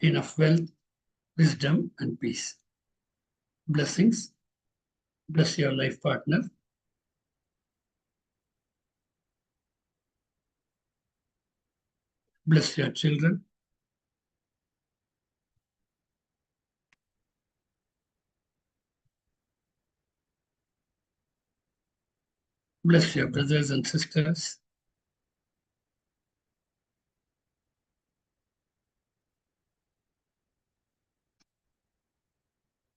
enough wealth, wisdom, and peace. Blessings. Bless your life partner. Bless your children. Bless your brothers and sisters.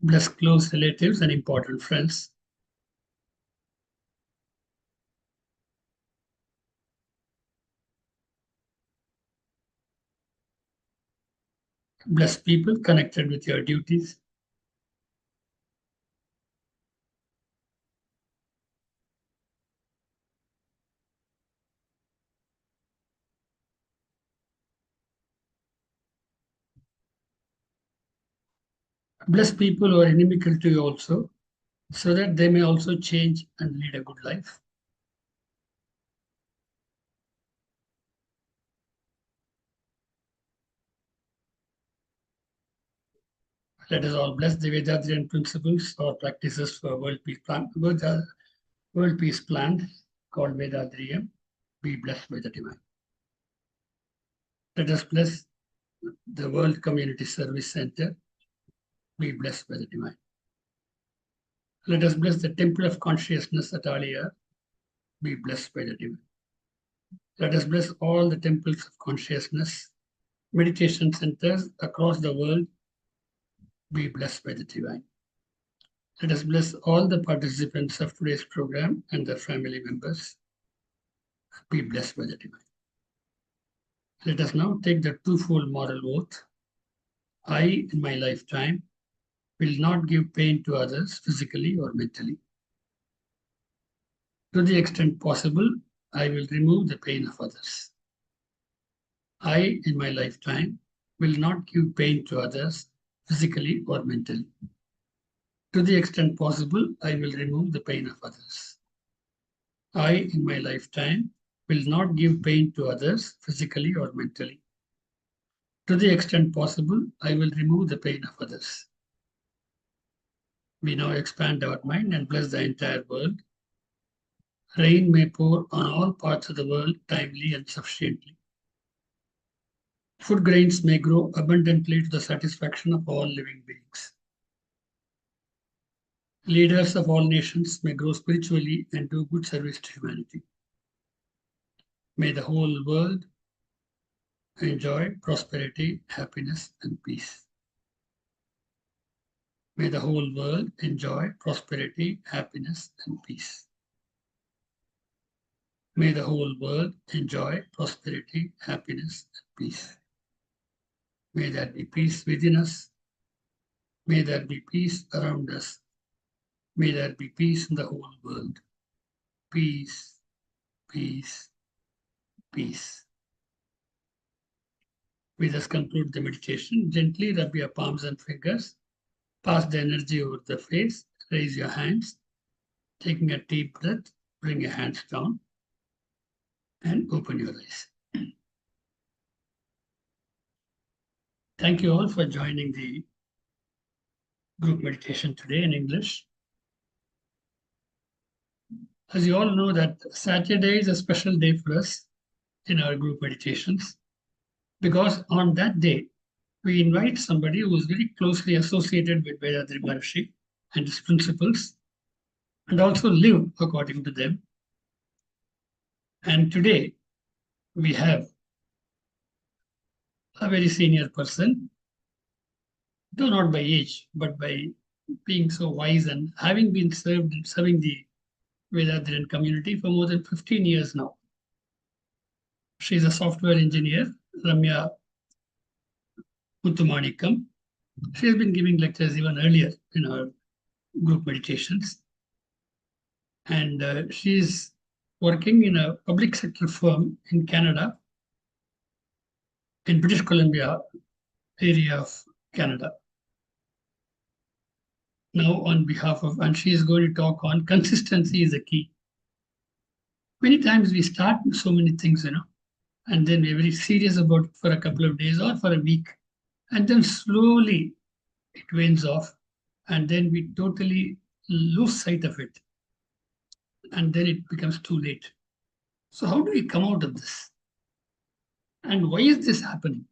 Bless close relatives and important friends. Bless people connected with your duties. Bless people who are inimical to you also, so that they may also change and lead a good life. Let us all bless the Vedadrian principles or practices for world peace plan called Vedadriyam. Be blessed by the divine. Let us bless the World Community Service Center. Be blessed by the divine. Let us bless the Temple of Consciousness at Aliyah. Be blessed by the divine. Let us bless all the temples of consciousness, meditation centers across the world. Be blessed by the divine. Let us bless all the participants of today's program and their family members. Be blessed by the divine. Let us now take the twofold moral oath. I, in my lifetime, will not give pain to others physically or mentally. To the extent possible, I will remove the pain of others. I, in my lifetime, will not give pain to others physically or mentally. To the extent possible, I will remove the pain of others. I, in my lifetime, will not give pain to others physically or mentally. To the extent possible, I will remove the pain of others. We now expand our mind and bless the entire world. Rain may pour on all parts of the world timely and sufficiently. Food grains may grow abundantly to the satisfaction of all living beings. Leaders of all nations may grow spiritually and do good service to humanity. May the whole world enjoy prosperity, happiness, and peace. May the whole world enjoy prosperity, happiness, and peace. May the whole world enjoy prosperity, happiness, and peace. May there be peace within us. May there be peace around us. May there be peace in the whole world. Peace, peace, peace. We just conclude the meditation. Gently rub your palms and fingers. Pass the energy over the face. Raise your hands. Taking a deep breath, bring your hands down and open your eyes. Thank you all for joining the group meditation today in English. As you all know that Saturday is a special day for us in our group meditations, because on that day, we invite somebody who is very closely associated with Vedadri Maharshi and his principles, and also live according to them. And today, we have a very senior person, though not by age, but by being so wise and having been serving the Vedadrian community for more than 15 years now. She is a software engineer, Ramya Muhumanickam. She has been giving lectures even earlier in our group meditations. And she is working in a public sector firm in Canada, in British Columbia area of Canada. Now on behalf of, and she is going to talk on consistency is a key. Many times we start so many things, and then we're very serious about it for a couple of days or for a week, And then slowly it wanes off, and then we totally lose sight of it, and then it becomes too late. So, how do we come out of this? And why is this happening?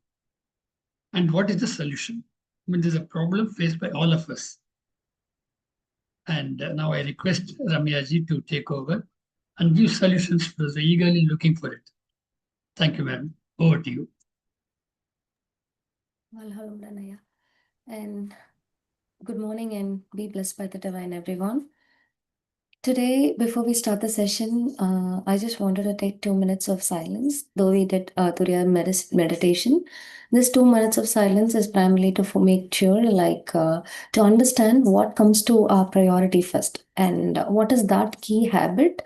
And what is the solution? I mean, there's a problem faced by all of us. And now I request Ramyaji to take over and give solutions for those eagerly looking for it. Thank you, ma'am. Over to you. Well, hello, Danaya. And good morning and be blessed by the divine, everyone. Today, before we start the session, I just wanted to take 2 minutes of silence. Though we did Turiya meditation, this 2 minutes of silence is primarily to make sure, to understand what comes to our priority first, and what is that key habit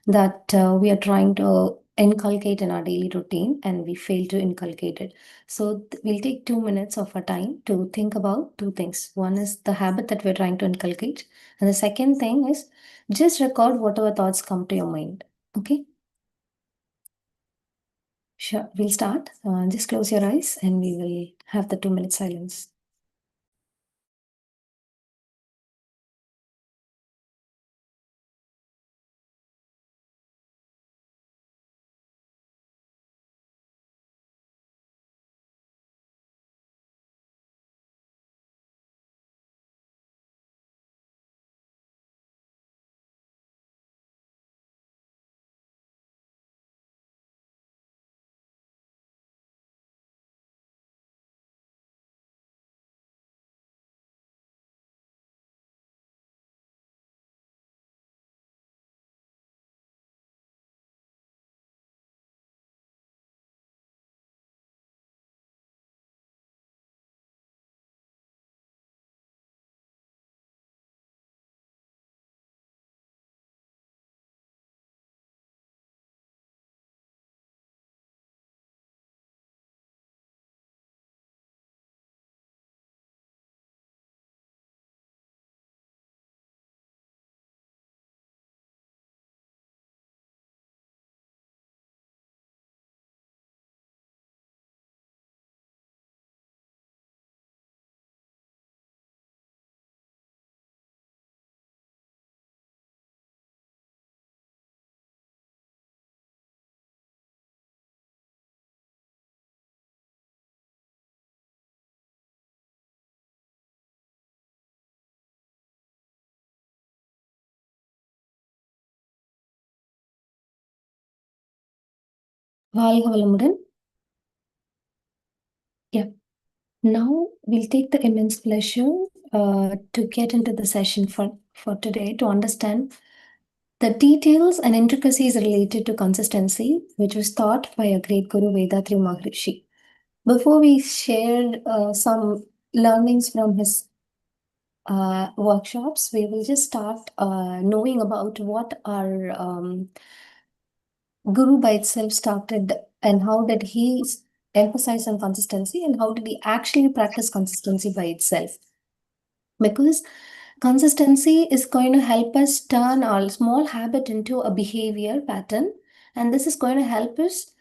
that we are trying to inculcate in our daily routine, and we fail to inculcate it. So we'll take 2 minutes of our time to think about two things. One is the habit that we're trying to inculcate, and the second thing is just record whatever thoughts come to your mind. Okay? Sure. We'll start. Just close your eyes and we will have the 2 minute silence. வாழ்க வளமுடன். Yeah. Now we'll take the immense pleasure to get into the session for today to understand the details and intricacies related to consistency, which was taught by a great Guru Vedatri Maharishi. Before we share some learnings from his workshops, we will just start knowing about what our Guru by itself started and how did he emphasize on consistency and how did he actually practice consistency by itself. Because consistency is going to help us turn our small habit into a behavior pattern, and this is going to help us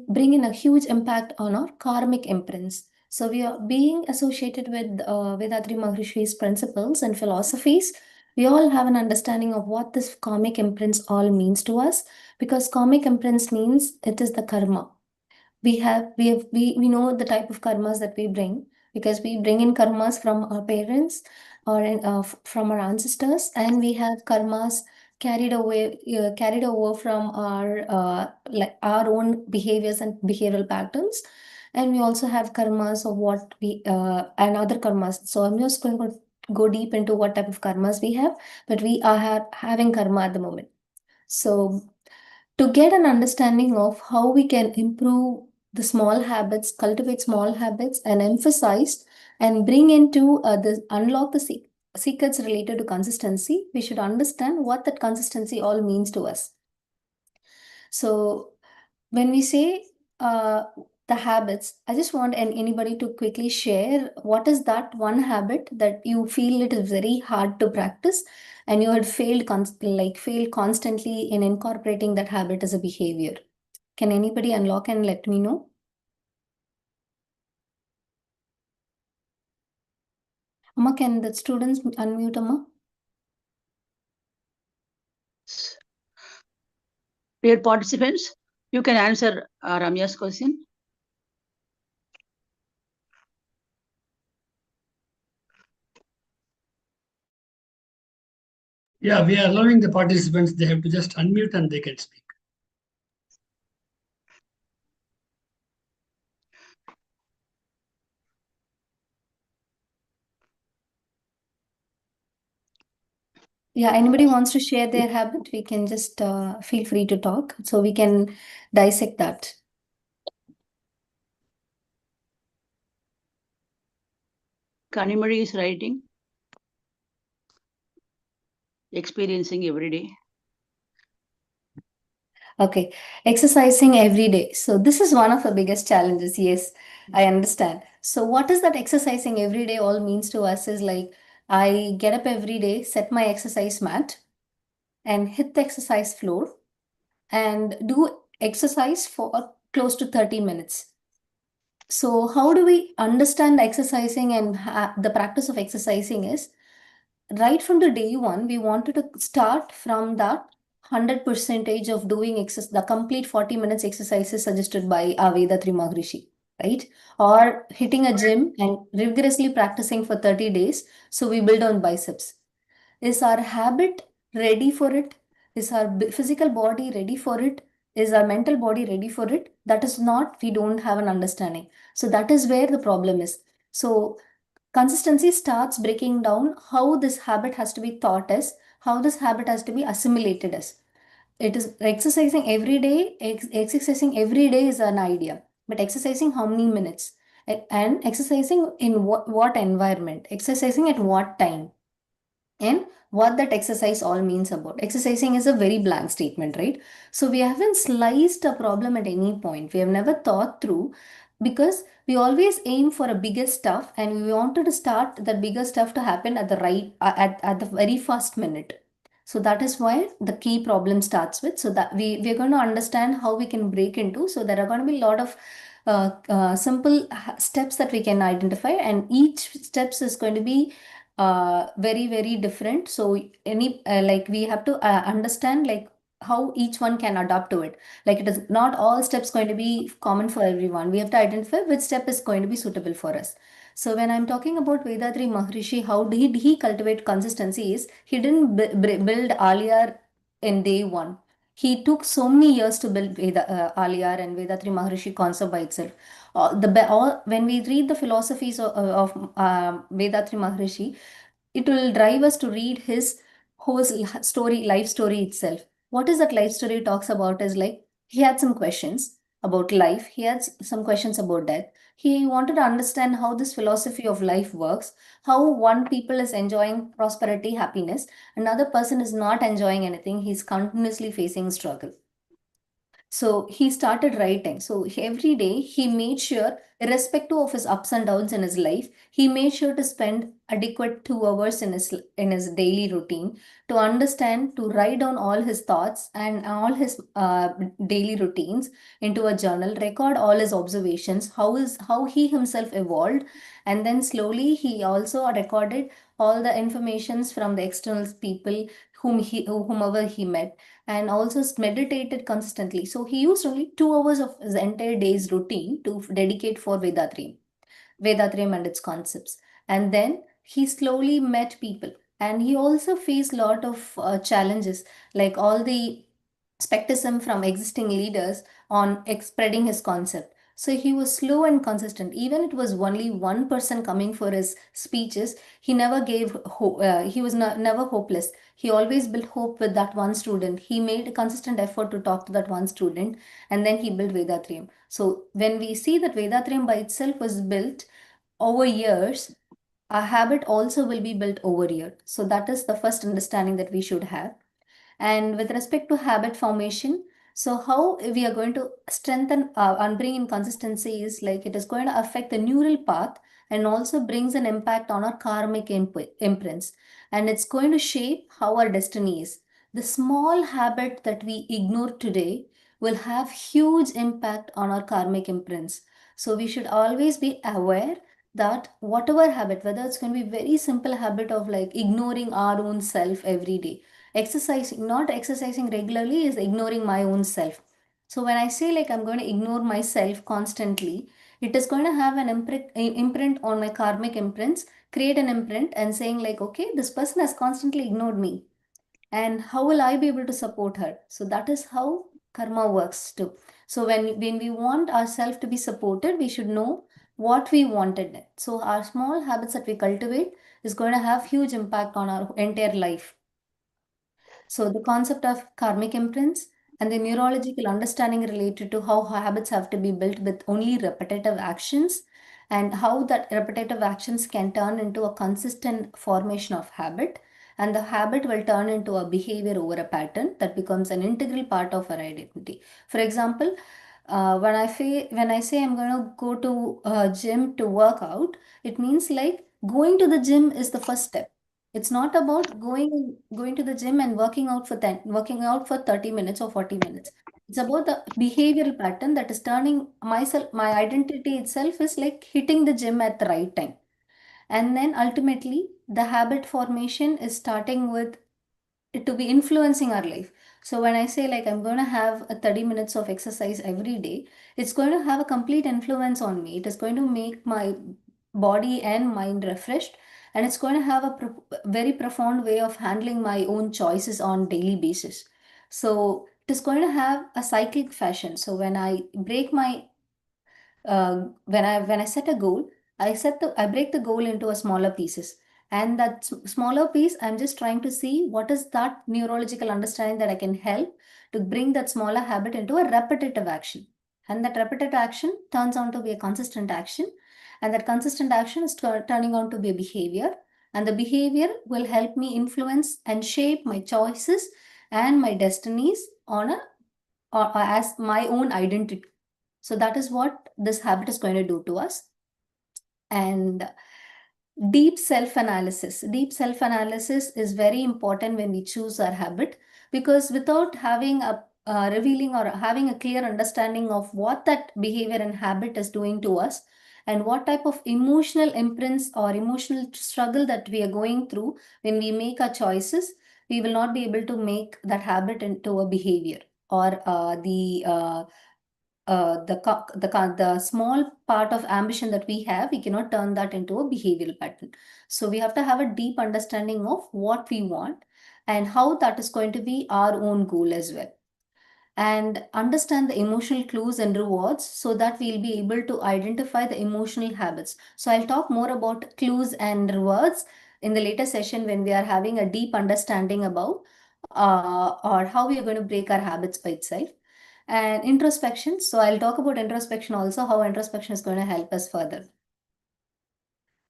bring in a huge impact on our karmic imprints. So we are being associated with Vedatri Maharishi's principles and philosophies. We all have an understanding of what this karmic imprints all means to us, because karmic imprints means it is the karma. We know the type of karmas that we bring, because we bring in karmas from our parents or from our ancestors, and we have karmas carried over from our like our own behaviors and behavioral patterns, and we also have karmas of what we and other karmas. So I'm just going to go deep into what type of karmas we have, but we are having karma at the moment. So to get an understanding of how we can improve the small habits, cultivate small habits, and emphasize and bring into unlock the secrets related to consistency, we should understand what that consistency all means to us. So when we say the habits, I just want anybody to quickly share what is that one habit that you feel it is very hard to practice and you had failed constantly in incorporating that habit as a behavior. Can anybody unlock and let me know? Amma, can the students unmute, Amma? Dear participants, you can answer Ramya's question. Yeah, we are allowing the participants, they have to just unmute and they can speak. Yeah, anybody wants to share their habit, we can just feel free to talk so we can dissect that. Kanimari is writing, experiencing every day. Okay, exercising every day. So this is one of the biggest challenges. Yes, I understand. So what is that exercising every day all means to us is like I get up every day, set my exercise mat and hit the exercise floor and do exercise for close to 30 minutes. So how do we understand exercising and the practice of exercising is right from the day one, we wanted to start from that 100 percentage of doing the complete 40 minutes exercises suggested by Vedatri Maharishi, right? Or hitting a gym and rigorously practicing for 30 days. So we build on biceps. Is our habit ready for it? Is our physical body ready for it? Is our mental body ready for it? That is not, we don't have an understanding. So that is where the problem is. So consistency starts breaking down how this habit has to be taught us, how this habit has to be assimilated us. It is exercising every day, exercising every day is an idea, but exercising how many minutes? And exercising in what environment? Exercising at what time? And what that exercise all means about. Exercising is a very blank statement, right? So we haven't sliced a problem at any point. We have never thought through because we always aim for a bigger stuff and we wanted to start that bigger stuff to happen at the right at the very first minute. So that is why the key problem starts with. So that we're going to understand how we can break into. So there are going to be a lot of simple steps that we can identify, and each steps is going to be very very different. So any like we have to understand like how each one can adapt to it. Like it is not all steps going to be common for everyone. We have to identify which step is going to be suitable for us. So when I'm talking about Vedatri Maharishi, how did he cultivate consistency is he didn't build Aliyar in day one. He took so many years to build Aliyar and Vedatri Maharishi concept by itself. When we read the philosophies of Vedatri Maharishi, it will drive us to read his whole life story itself. What is that life story talks about is like he had some questions about life, he had some questions about death. He wanted to understand how this philosophy of life works, how one people is enjoying prosperity, happiness, another person is not enjoying anything, he's continuously facing struggle. So he started writing. So every day he made sure, irrespective of his ups and downs in his life, he made sure to spend adequate 2 hours in his daily routine to understand, to write down all his thoughts and all his daily routines into a journal, record all his observations, how he himself evolved, and then slowly he also recorded all the informations from the external people whomever he met, and also meditated consistently. So he used only 2 hours of his entire day's routine to dedicate for Vedatrium and its concepts. And then he slowly met people. And he also faced a lot of challenges, like all the skepticism from existing leaders on spreading his concept. So he was slow and consistent. Even it was only one person coming for his speeches, he never gave hope. He was never hopeless. He always built hope with that one student. He made a consistent effort to talk to that one student, and then he built Vedatrium. So when we see that Vedatrium by itself was built over years, a habit also will be built over year. So that is the first understanding that we should have. And with respect to habit formation, so how we are going to strengthen and bring in consistency is like it is going to affect the neural path and also brings an impact on our karmic imprints. And it's going to shape how our destiny is. The small habit that we ignore today will have huge impact on our karmic imprints. So we should always be aware that whatever habit, whether it's going to be very simple habit of like ignoring our own self every day, exercising, not exercising regularly is ignoring my own self. So when I say like I'm going to ignore myself constantly, it is going to have an imprint on my karmic imprints, create an imprint and saying like, okay, this person has constantly ignored me. And how will I be able to support her? So that is how karma works too. So when we want ourselves to be supported, we should know what we wanted. So our small habits that we cultivate is going to have huge impact on our entire life. So the concept of karmic imprints and the neurological understanding related to how habits have to be built with only repetitive actions, and how that repetitive actions can turn into a consistent formation of habit, and the habit will turn into a behavior over a pattern that becomes an integral part of our identity. For example, when I say I'm going to go to a gym to work out, it means like going to the gym is the first step. It's not about going to the gym and working out for 30 minutes or 40 minutes. It's about the behavioral pattern that is turning myself, my identity itself is like hitting the gym at the right time. And then ultimately, the habit formation is starting with it to be influencing our life. So when I say like I'm going to have a 30 minutes of exercise every day, it's going to have a complete influence on me. It is going to make my body and mind refreshed, and it's going to have a very profound way of handling my own choices on daily basis. So it is going to have a cyclic fashion. So when I break my when I set a goal, I break the goal into a smaller pieces. And that smaller piece, I'm just trying to see what is that neurological understanding that I can help to bring that smaller habit into a repetitive action. And that repetitive action turns out to be a consistent action. And that consistent action is turning out to be a behavior. And the behavior will help me influence and shape my choices and my destinies on a or as my own identity. So that is what this habit is going to do to us. And deep self-analysis. Deep self-analysis is very important when we choose our habit, because without having a revealing or having a clear understanding of what that behavior and habit is doing to us, and what type of emotional imprints or emotional struggle that we are going through when we make our choices, we will not be able to make that habit into a behavior, or the small part of ambition that we have, we cannot turn that into a behavioral pattern. So we have to have a deep understanding of what we want and how that is going to be our own goal as well. And understand the emotional clues and rewards so that we'll be able to identify the emotional habits. So I'll talk more about clues and rewards in the later session when we are having a deep understanding about or how we are going to break our habits by itself. And introspection. So I'll talk about introspection also, how introspection is going to help us further.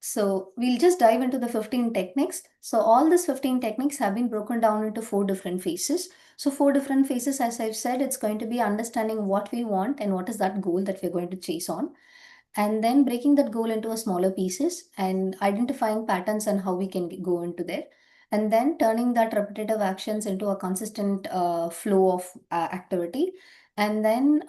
So we'll just dive into the 15 techniques. So all these 15 techniques have been broken down into 4 different phases. So 4 different phases, as I've said, it's going to be understanding what we want and what is that goal that we're going to chase on. And then breaking that goal into a smaller pieces and identifying patterns and how we can go into there. And then turning that repetitive actions into a consistent flow of activity. And then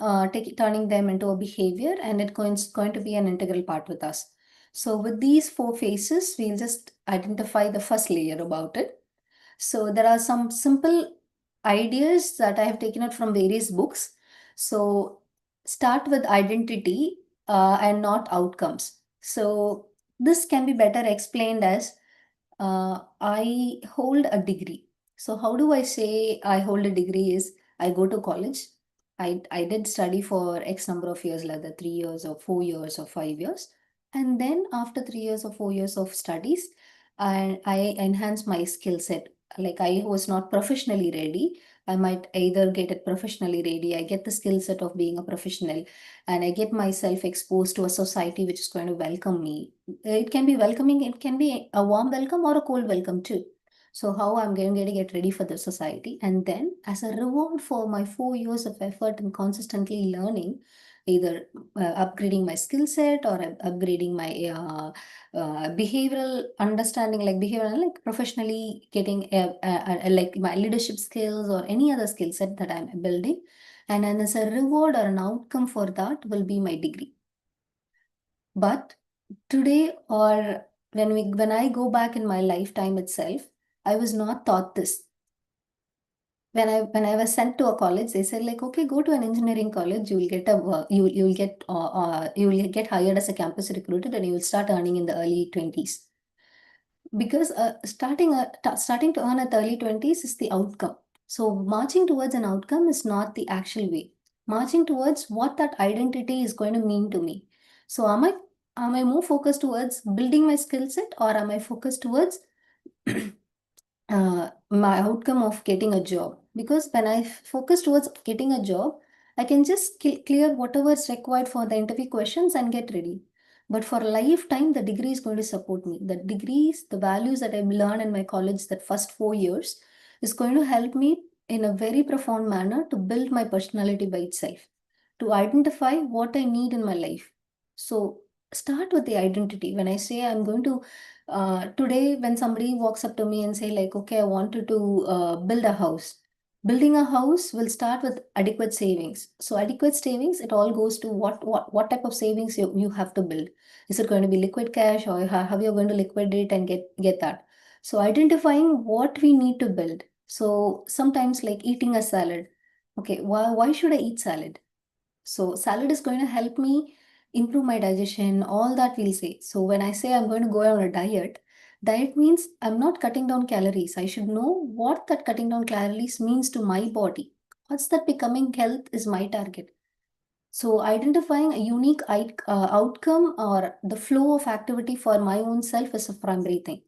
turning them into a behavior, and it's going to be an integral part with us. So with these 4 phases, we'll just identify the first layer about it. So there are some simple ideas that I have taken it from various books. So start with identity and not outcomes. So this can be better explained as I hold a degree. So how do I say I hold a degree is I go to college. I did study for X number of years, like the 3 years or 4 years or 5 years. And then after 3 years or 4 years of studies, I enhance my skill set. Like I was not professionally ready. I might either get it professionally ready. I get the skill set of being a professional, and I get myself exposed to a society which is going to welcome me. It can be welcoming, it can be a warm welcome or a cold welcome too. So how I'm going to get ready for the society. And then as a reward for my 4 years of effort and consistently learning, either upgrading my skill set or upgrading my behavioral understanding, like professionally getting like my leadership skills or any other skill set that I'm building. And then as a reward or an outcome for that will be my degree. But today, or when I go back in my lifetime itself, I was not taught this. When I was sent to a college, they said like, okay, go to an engineering college, you will get a work, you will get hired as a campus recruiter, and you will start earning in the early 20s. Because starting to earn at the early 20s is the outcome. So marching towards an outcome is not the actual way. Marching towards what that identity is going to mean to me. So am I more focused towards building my skill set, or am I focused towards my outcome of getting a job? Because when I focus towards getting a job, I can just clear whatever is required for the interview questions and get ready. But for a lifetime, the degree is going to support me. The degrees, the values that I've learned in my college, that first 4 years, is going to help me in a very profound manner to build my personality by itself, to identify what I need in my life. So start with the identity. When I say I'm going to today, when somebody walks up to me and say like, okay, I wanted to build a house. Building a house will start with adequate savings. So adequate savings, it all goes to what type of savings you have to build. Is it going to be liquid cash, or how you're going to liquidate and get that? So identifying what we need to build. So sometimes like eating a salad. Okay, why should I eat salad? So salad is going to help me improve my digestion, all that we'll say. So when I say I'm going to go on a diet means I'm not cutting down calories. I should know what that cutting down calories means to my body. What's that becoming health is my target. So identifying a unique outcome or the flow of activity for my own self is a primary thing.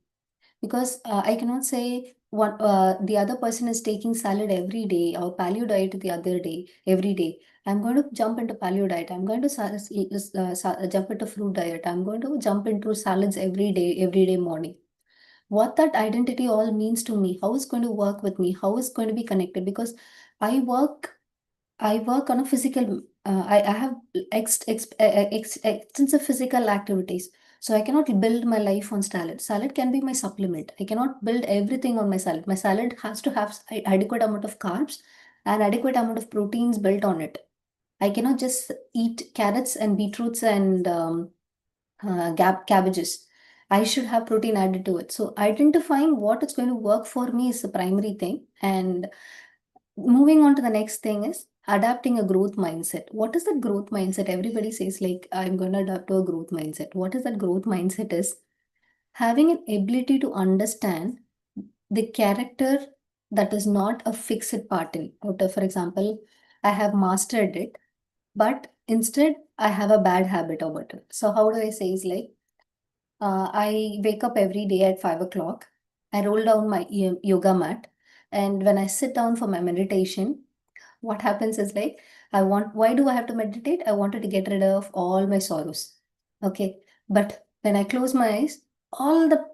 Because I cannot say what the other person is taking salad every day or paleo diet the other day, every day. I'm going to jump into paleo diet. I'm going to jump into fruit diet. I'm going to jump into salads every day morning. What that identity all means to me, how it's going to work with me, how it's going to be connected. Because I work I work on a physical, I have extensive physical activities. So I cannot build my life on salad. Salad can be my supplement. I cannot build everything on my salad. My salad has to have adequate amount of carbs and adequate amount of proteins built on it. I cannot just eat carrots and beetroots and cabbages. I should have protein added to it. So identifying what is going to work for me is the primary thing. And moving on to the next thing is adapting a growth mindset. What is that growth mindset? Everybody says like, I'm going to adapt to a growth mindset. What is that growth mindset is? Having an ability to understand the character that is not a fixed part in. For example, I have mastered it, but instead I have a bad habit about it. So how do I say is like, I wake up every day at 5 o'clock. I roll down my yoga mat. And when I sit down for my meditation, what happens is like, why do I have to meditate? I wanted to get rid of all my sorrows. Okay. But when I close my eyes, all the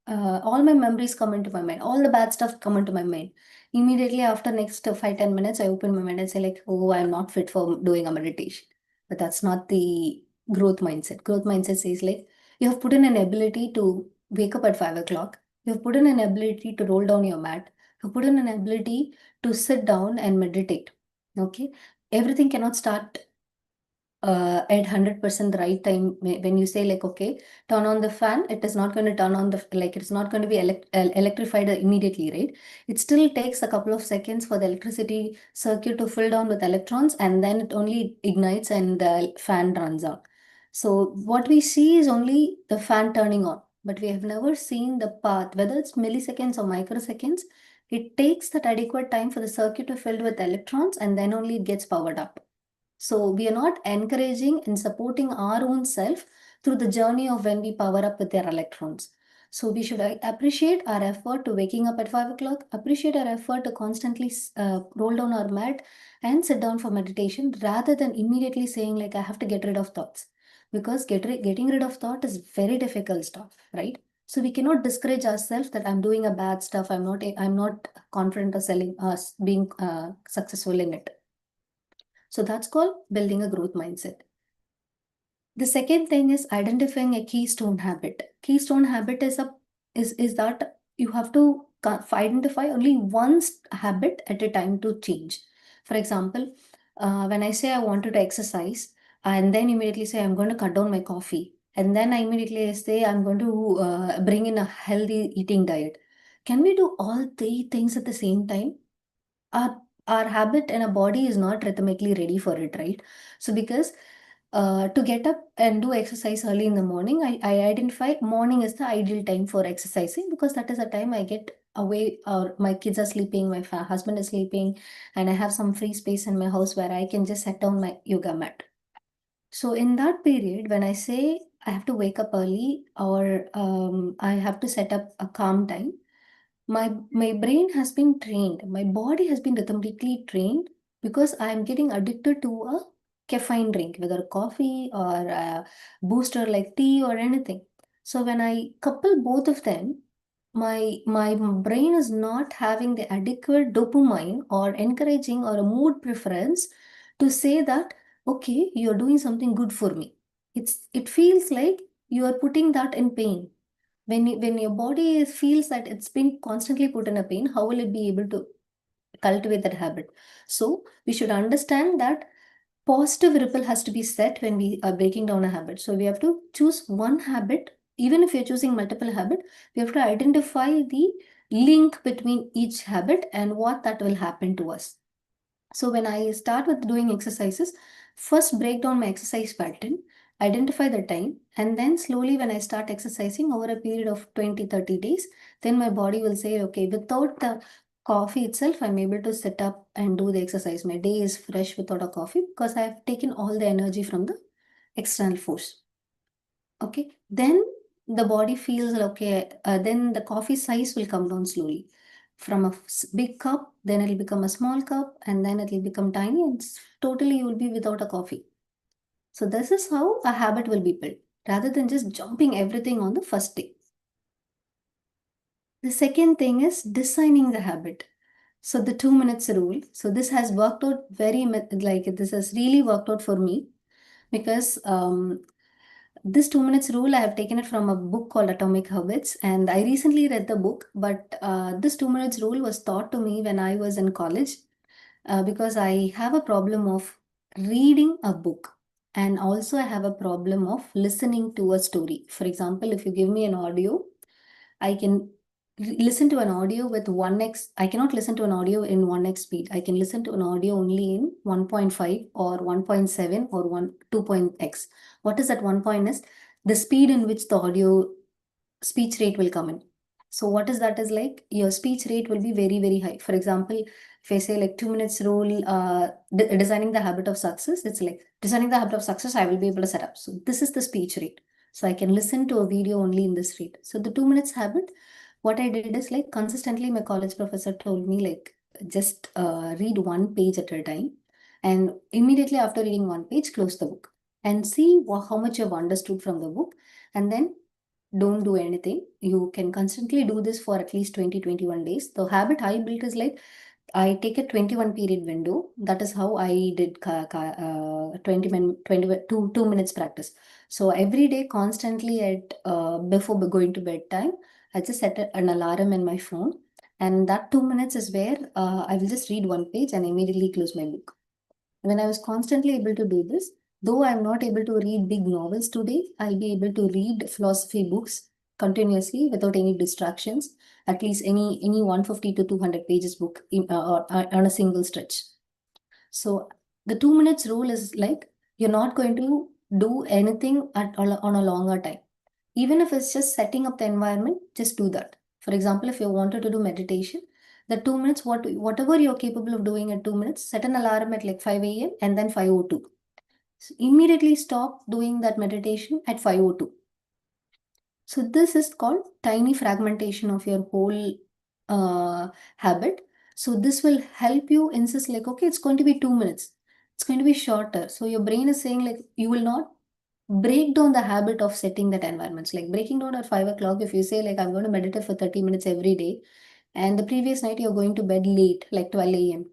all my memories come into my mind, all the bad stuff come into my mind. Immediately after next 5-10 minutes, I open my mind and say like, oh, I'm not fit for doing a meditation. But that's not the growth mindset. Growth mindset says like, you have put in an ability to wake up at 5 o'clock. You have put in an ability to roll down your mat. You put in an ability to sit down and meditate. Okay. Everything cannot start at 100% the right time. When you say like, okay, turn on the fan, it is not going to turn on it's not going to be electrified immediately, right? It still takes a couple of seconds for the electricity circuit to fill down with electrons, and then it only ignites and the fan runs on. So what we see is only the fan turning on, but we have never seen the path, whether it's milliseconds or microseconds. It takes that adequate time for the circuit to fill with electrons, and then only it gets powered up. So we are not encouraging and supporting our own self through the journey of when we power up with their electrons. So we should appreciate our effort to waking up at 5 o'clock, appreciate our effort to constantly roll down our mat and sit down for meditation, rather than immediately saying like, I have to get rid of thoughts. Because getting rid of thought is very difficult stuff, right? So we cannot discourage ourselves that I'm doing a bad stuff. I'm not confident of being successful in it. So that's called building a growth mindset. The second thing is identifying a keystone habit. Keystone habit is that you have to identify only one habit at a time to change. For example, when I say I wanted to exercise, and then immediately say I'm going to cut down my coffee. and then I immediately say I'm going to bring in a healthy eating diet. Can we do all three things at the same time? Our habit and our body is not rhythmically ready for it, right? So because to get up and do exercise early in the morning, I identify morning is the ideal time for exercising, because that is the time I get away, or my kids are sleeping, my husband is sleeping, and I have some free space in my house where I can just set down my yoga mat. So in that period, when I say I have to wake up early, or I have to set up a calm time, my brain has been trained, my body has been rhythmically trained, because I am getting addicted to a caffeine drink, whether coffee or a booster like tea or anything. So when I couple both of them, my brain is not having the adequate dopamine or encouraging or a mood preference to say that okay, you're doing something good for me. It feels like you are putting that in pain. When your body feels that it's been constantly put in a pain, how will it be able to cultivate that habit? So we should understand that positive ripple has to be set when we are breaking down a habit. So we have to choose one habit. Even if you're choosing multiple habits, we have to identify the link between each habit and what that will happen to us. So when I start with doing exercises, first break down my exercise pattern, identify the time, and then slowly when I start exercising over a period of 20-30 days, then my body will say, okay, without the coffee itself, I'm able to sit up and do the exercise. My day is fresh without a coffee because I have taken all the energy from the external force. Okay, then the body feels okay, then the coffee size will come down slowly. From a big cup, then it'll become a small cup, and then it'll become tiny, and totally you will be without a coffee. So this is how a habit will be built, rather than just jumping everything on the first day. The second thing is designing the habit. So the 2 minutes rule. So this has worked out this has really worked out for me, because this 2 minutes rule, I have taken it from a book called Atomic Habits, and I recently read the book. But this 2 minutes rule was taught to me when I was in college, because I have a problem of reading a book, and also I have a problem of listening to a story. For example, if you give me an audio, I can listen to an audio with 1x. I cannot listen to an audio in 1x speed. I can listen to an audio only in 1.5 or 1.7 or 2x. What is that 1 point is? The speed in which the audio speech rate will come in. So what is that is like your speech rate will be very, very high. For example, if I say like 2 minutes rule, designing the habit of success, it's like designing the habit of success, I will be able to set up. So this is the speech rate. So I can listen to a video only in this rate. So the 2 minutes habit, what I did is like consistently my college professor told me like just read one page at a time. And immediately after reading one page, close the book and see how much you've understood from the book. And then don't do anything. You can constantly do this for at least 20-21 days. The habit I built is like I take a 21 period window. That is how I did 2 minutes practice. So every day, constantly at before going to bedtime, I just set an alarm in my phone, and that 2 minutes is where I will just read one page and immediately close my book. When I was constantly able to do this, though I'm not able to read big novels today, I'll be able to read philosophy books continuously without any distractions, at least any 150 to 200 pages book on a single stretch. So the 2 minutes rule is like you're not going to do anything on a longer time. Even if it's just setting up the environment, just do that. For example, if you wanted to do meditation, the 2 minutes, whatever you're capable of doing at 2 minutes, set an alarm at like 5 a.m. and then 5:02. So immediately stop doing that meditation at 5:02. So this is called tiny fragmentation of your whole habit. So this will help you insist like, okay, it's going to be 2 minutes. It's going to be shorter. So your brain is saying like, you will not break down the habit of setting that environments. Like breaking down at 5 o'clock, if you say like, I'm going to meditate for 30 minutes every day, and the previous night you're going to bed late, like 12 a.m.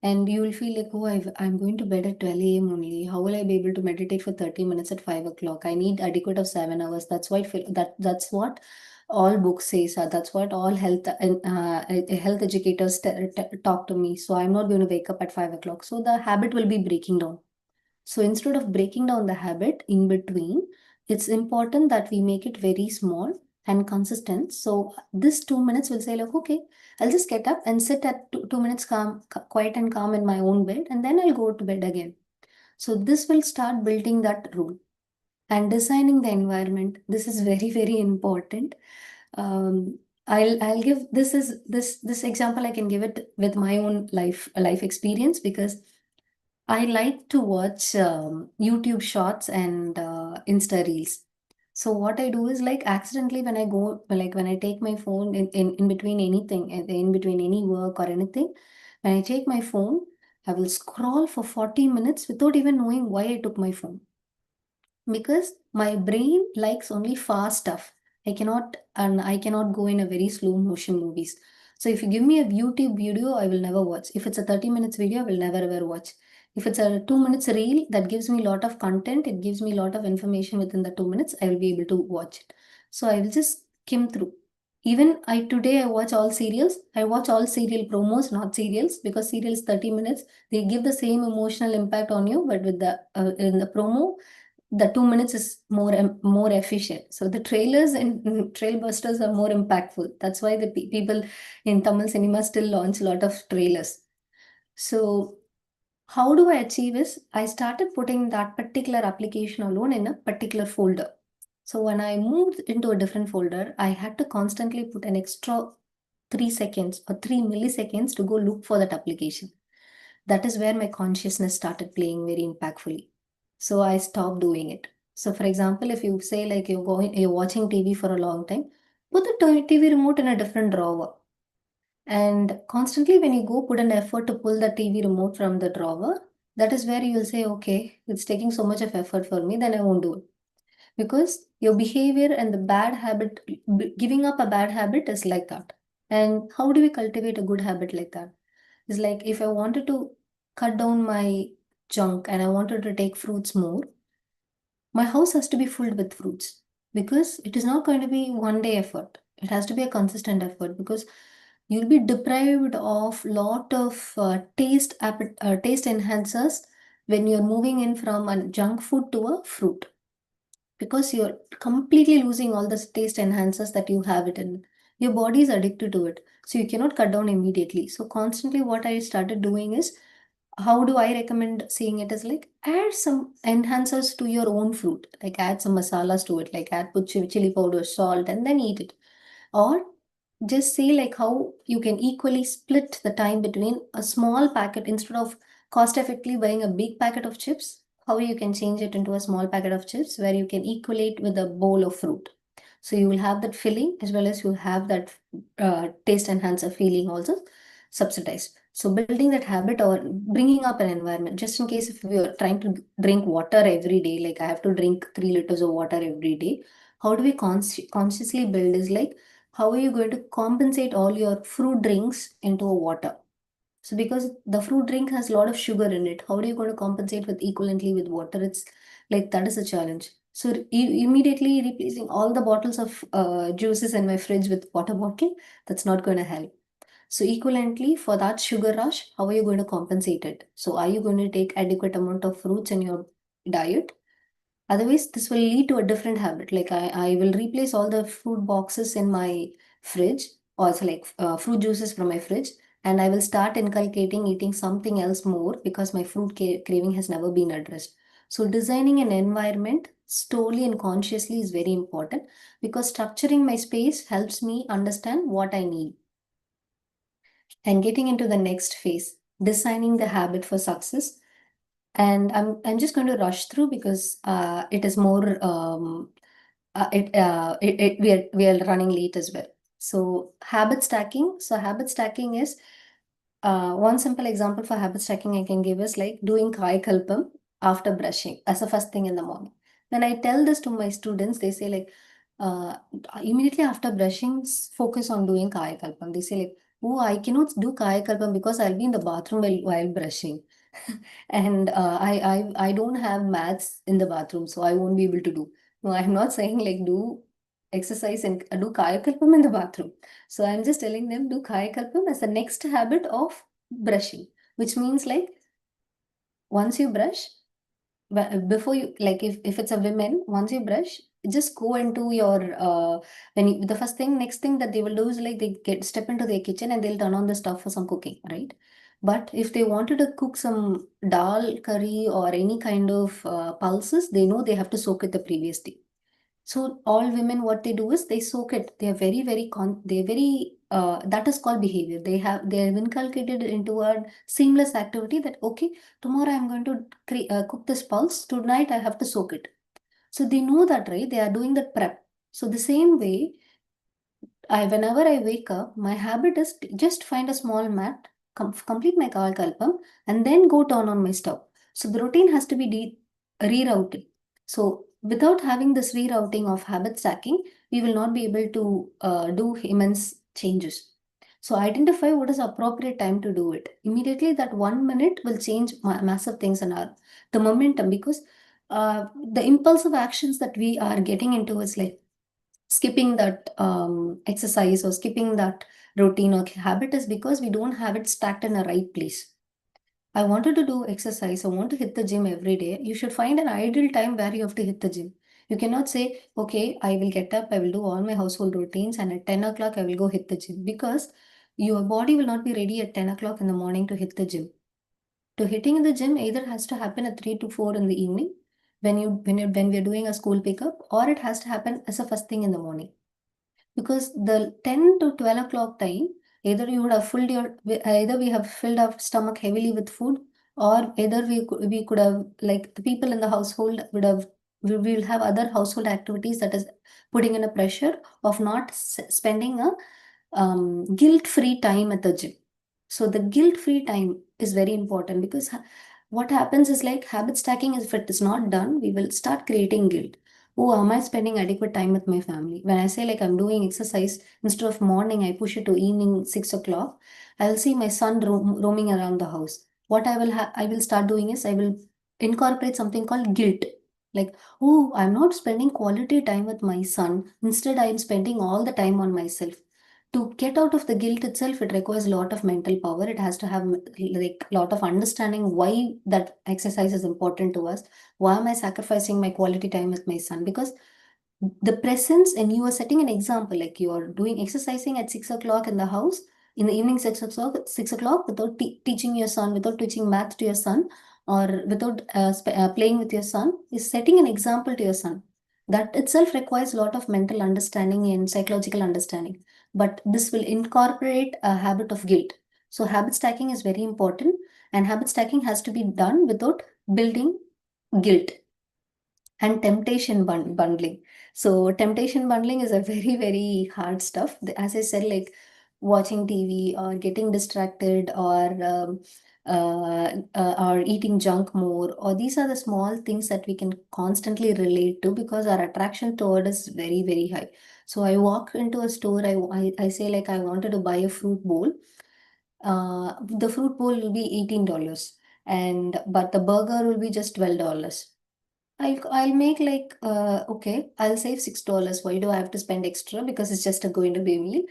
And you will feel like, oh, I'm going to bed at 12 a.m. only. How will I be able to meditate for 30 minutes at 5 o'clock? I need adequate of 7 hours. That's why that's what all books say. So that's what all health educators talk to me. So I'm not going to wake up at 5 o'clock. So the habit will be breaking down. So instead of breaking down the habit in between, it's important that we make it very small and consistent. So this 2 minutes will say like, okay, I'll just get up and sit at 2 minutes calm, quiet and calm in my own bed, and then I'll go to bed again. So this will start building that rule. And designing the environment, this is very, very important. I'll give this example. I can give it with my own life experience, because I like to watch YouTube shorts and Insta reels. So what I do is like accidentally when I go, like when I take my phone in between anything, in between any work or anything, when I take my phone, I will scroll for 40 minutes without even knowing why I took my phone. Because my brain likes only fast stuff. I cannot go in a very slow motion movies. So if you give me a YouTube video, I will never watch. If it's a 30 minutes video, I will never ever watch. If it's a 2 minutes reel that gives me a lot of content, it gives me a lot of information within the 2 minutes, I will be able to watch it. So I will just skim through. Even today I watch all serials. I watch all serial promos, not serials, because serials 30 minutes, they give the same emotional impact on you, but with the in the promo, the 2 minutes is more efficient. So the trailers and trailbusters are more impactful. That's why the people in Tamil cinema still launch a lot of trailers. So how do I achieve is I started putting that particular application alone in a particular folder. So when I moved into a different folder, I had to constantly put an extra 3 seconds or 3 milliseconds to go look for that application. That is where my consciousness started playing very impactfully. So I stopped doing it. So for example, if you say like you're watching TV for a long time, put the TV remote in a different drawer. And constantly when you go put an effort to pull the TV remote from the drawer, that is where you'll say, okay, it's taking so much of effort for me, then I won't do it. Because your behavior and the bad habit, giving up a bad habit is like that. And how do we cultivate a good habit like that? It's like if I wanted to cut down my junk and I wanted to take fruits more, my house has to be filled with fruits, because it is not going to be one day effort. It has to be a consistent effort, because you'll be deprived of lot of taste enhancers when you're moving in from a junk food to a fruit, because you're completely losing all the taste enhancers that you have it in. Your body is addicted to it. So you cannot cut down immediately. So constantly what I started doing is, how do I recommend seeing it is like add some enhancers to your own fruit, like add some masalas to it, like put chili powder, salt, and then eat it. Or just say like how you can equally split the time between a small packet instead of cost effectively buying a big packet of chips, how you can change it into a small packet of chips where you can equate with a bowl of fruit. So you will have that filling as well as you have that taste enhancer feeling also subsidized. So building that habit or bringing up an environment, just in case if we are trying to drink water every day, like I have to drink 3 liters of water every day, how do we consciously build is like, how are you going to compensate all your fruit drinks into a water? So because the fruit drink has a lot of sugar in it, how are you going to compensate with equivalently with water? It's like that is a challenge. So immediately replacing all the bottles of juices in my fridge with water bottle, that's not going to help. So equivalently for that sugar rush, how are you going to compensate it? So are you going to take adequate amount of fruits in your diet? Otherwise, this will lead to a different habit. Like I will replace all the fruit boxes in my fridge, or also like fruit juices from my fridge, and I will start inculcating eating something else more because my fruit craving has never been addressed. So designing an environment slowly and consciously is very important, because structuring my space helps me understand what I need. And getting into the next phase, designing the habit for success. And I'm just going to rush through because it is more we are running late as well. So habit stacking. So habit stacking is one simple example for habit stacking I can give is like doing Kaya Kalpam after brushing as a first thing in the morning. When I tell this to my students, they say like uh, immediately after brushing, focus on doing Kaya Kalpam. They say like, oh, I cannot do Kaya Kalpam because I'll be in the bathroom while brushing. And I don't have mats in the bathroom, so I won't be able to do. No, I'm not saying like do exercise and do Kaya Kalpam in the bathroom. So I'm just telling them do Kaya Kalpam as the next habit of brushing, which means like once you brush, before you, like if it's a woman, once you brush, just go into your when you, the first thing, next thing that they will do is like they get step into their kitchen and they'll turn on the stove for some cooking, right? But if they wanted to cook some dal curry or any kind of pulses, they know they have to soak it the previous day. So all women, what they do is they soak it. They are they're very that is called behavior. They have inculcated into a seamless activity that okay, tomorrow I'm going to cook this pulse. Tonight I have to soak it. So they know that, right? They are doing that prep. So the same way, whenever I wake up, my habit is to just find a small mat, complete my kalpam, and then go turn on my stove. So the routine has to be rerouted. So without having this rerouting of habit stacking, we will not be able to do immense changes. So identify what is appropriate time to do it. Immediately, that 1 minute will change massive things in our the momentum, because the impulsive actions that we are getting into is like skipping that exercise or skipping that routine or habit is because we don't have it stacked in the right place. I wanted to do exercise, I want to hit the gym every day. You should find an ideal time where you have to hit the gym. You cannot say, okay, I will get up, I will do all my household routines, and at 10 o'clock I will go hit the gym, because your body will not be ready at 10 o'clock in the morning to hit the gym. To hitting in the gym either has to happen at 3 to 4 in the evening when we are doing a school pickup, or it has to happen as a first thing in the morning, because the 10 to 12 o'clock time, either you would have filled either we have filled our stomach heavily with food, or either we could have, like the people in the household would have, we will have other household activities that is putting in a pressure of not spending a guilt-free time at the gym. So the guilt-free time is very important, because what happens is like habit stacking is, if it is not done, we will start creating guilt. Oh, am I spending adequate time with my family? When I say like I'm doing exercise, instead of morning, I push it to evening 6 o'clock, I'll see my son roaming around the house. What I will start doing is I will incorporate something called guilt. Like, oh, I'm not spending quality time with my son. Instead, I'm spending all the time on myself. To get out of the guilt itself, it requires a lot of mental power. It has to have like a lot of understanding why that exercise is important to us. Why am I sacrificing my quality time with my son? Because the presence, and you are setting an example, like you are doing exercising at 6 o'clock in the house, in the evening 6 o'clock without teaching your son, without teaching math to your son, or without playing with your son, is setting an example to your son. That itself requires a lot of mental understanding and psychological understanding. But this will incorporate a habit of guilt. So habit stacking is very important, and habit stacking has to be done without building guilt. And temptation bundling. So temptation bundling is a very, very hard stuff. As I said, like watching TV or getting distracted, or eating junk more, or these are the small things that we can constantly relate to, because our attraction toward is very, very high. So I walk into a store, I say like I wanted to buy a fruit bowl. The fruit bowl will be $18, but the burger will be just $12. I'll make like okay, I'll save $6. Why do I have to spend extra? Because it's just going to be a meal.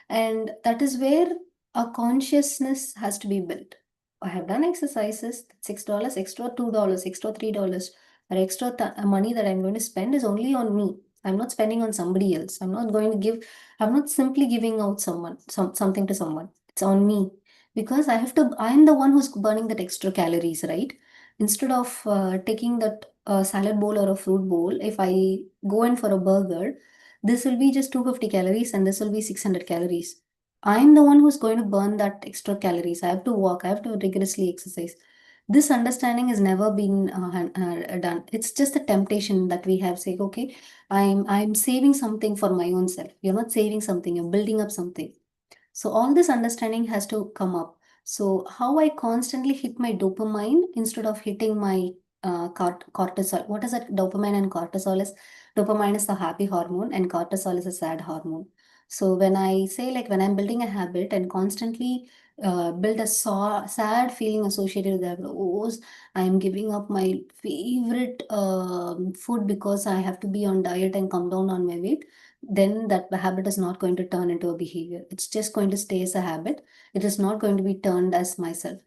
And that is where a consciousness has to be built. I have done exercises, $6, extra $2, extra $3, or extra money that I'm going to spend is only on me. I'm not spending on somebody else. I'm not simply giving out something to someone. It's on me. Because I'm the one who's burning that extra calories, right? Instead of taking that salad bowl or a fruit bowl, if I go in for a burger, this will be just 250 calories and this will be 600 calories. I'm the one who's going to burn that extra calories. I have to walk, I have to rigorously exercise. This understanding has never been done. It's just a temptation that we have. Say, okay, I'm saving something for my own self. You're not saving something, you're building up something. So all this understanding has to come up. So how I constantly hit my dopamine instead of hitting my cortisol. What is that? Dopamine and cortisol is, dopamine is the happy hormone and cortisol is a sad hormone. So when I say like when I'm building a habit and constantly build a sad feeling associated with that, oh, I'm giving up my favorite food because I have to be on diet and come down on my weight, then that habit is not going to turn into a behavior. It's just going to stay as a habit. It is not going to be turned as myself.